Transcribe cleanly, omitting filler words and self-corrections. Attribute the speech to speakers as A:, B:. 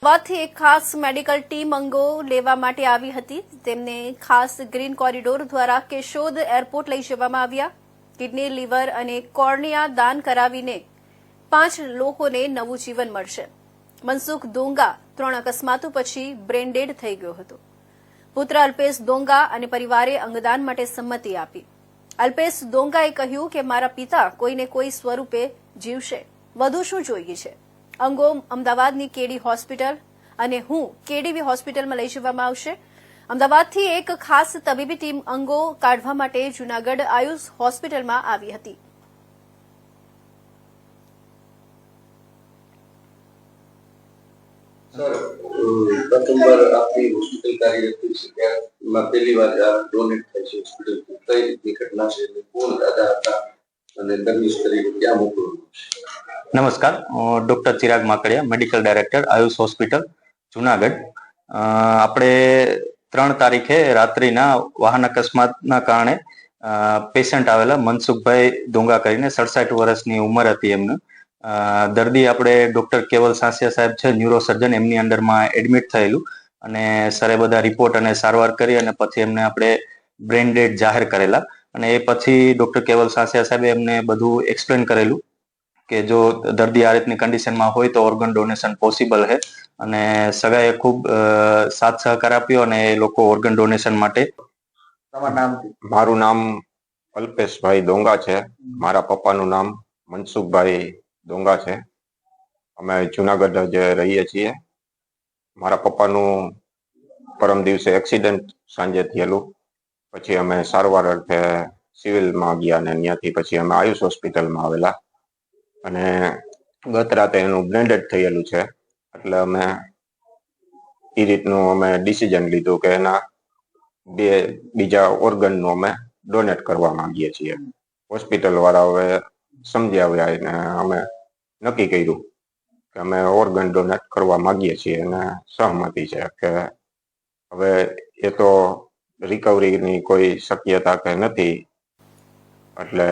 A: અમદાવાદથી એક ખાસ મેડિકલ ટીમ અંગો લેવા માટે આવી હતી. તેમને ખાસ ગ્રીન કોરિડોર દ્વારા કેશોદ એરપોર્ટ લઈ જવામાં આવ્યા. કિડની, લીવર અને કોર્નિયા દાન કરાવીને 5 લોકોને નવું જીવન મળશે. મનસુખ દોંગા 3 અકસ્માતો પછી બ્રેન ડેડ થઈ ગયો હતો. પુત્ર અલ્પેશ દોંગા અને પરિવારે અંગદાન માટે સંમતિ આપી. અલ્પેશ દોંગાએ કહ્યું કે મારા પિતા કોઈને કોઈ સ્વરૂપે જીવશે, વધુ શું જોઈએ છે. અંગો અમદાવાદની કેડી હોસ્પિટલ અને હું કેડીવી હોસ્પિટલમાં લઈ જવામાં આવશે. અમદાવાદથી એક ખાસ તબીબી ટીમ અંગો કાઢવા માટે જૂનાગઢ આયુષ હોસ્પિટલમાં આવી હતી.
B: सर, प्रथम बार आपकी हॉस्पिटल कार्यरत थी क्या? मैं पहली बार डोनेट થઈ છે હોસ્પિટલ કઈ રીતની ઘટના છે, કોણ દાદા હતા અને દર્દી તરીકે ક્યાં મોકલવું?
C: નમસ્કાર, doctor Chirag Makadia, medical director Ayush hospital Junagadh. આપણે 3 તારીખે રાત્રિના વાહન અકસ્માતના કારણે પેશન્ટ આવેલા મનસુખભાઈ દોંગા કરીને 67 વર્ષની ઉંમર હતી એમને. દર્દી આપણે ડોક્ટર કેવલ સાંસિયા સાહેબ છે, ન્યુરોસર્જન, એમની અંડરમાં એડમિટ થયેલું અને સરે બધા રિપોર્ટ અને સારવાર કરી અને પછી એમને આપણે બ્રેન ડેડ જાહેર કરેલા. અને એ પછી ડોક્ટર કેવલ સાંસિયા સાહેબે એમને બધું એક્સપ્લેન કરેલું કે જો દર્દી આ રીતની કન્ડિશનમાં હોય તો ઓર્ગન ડોનેશન પોસિબલ છે. અને સગાએ ખૂબ સાથ સહકાર આપ્યો અને એ લોકો ઓર્ગન ડોનેશન માટે.
D: મારું નામ અલ્પેશભાઈ દોંગા છે. મારા પપ્પાનું નામ મનસુખભાઈ દોંગા છે. અમે જુનાગઢ જ રહીએ છીએ. મારા પપ્પાનું પરમ દિવસે એક્સિડન્ટ સાંજે થયેલું. પછી અમે સારવાર અર્થે સિવિલમાં ગયા અને ત્યાંથી પછી અમે આયુષ હોસ્પિટલમાં આવેલા અને ગત રાતે એનું બ્લેન્ડેડ થયેલું છે. એટલે અમે એ રીતનું અમે ડિસિઝન લીધું કે એના બીજા ઓર્ગનનું અમે ડોનેટ કરવા માંગીએ છીએ. હોસ્પિટલ વાળા હવે સમજી આવ્યા અને અમે નક્કી કર્યું કે અમે ઓર્ગન ડોનેટ કરવા માંગીએ છીએ અને સહમતિ છે કે હવે એ તો રિકવરીની કોઈ શક્યતા કે નથી એટલે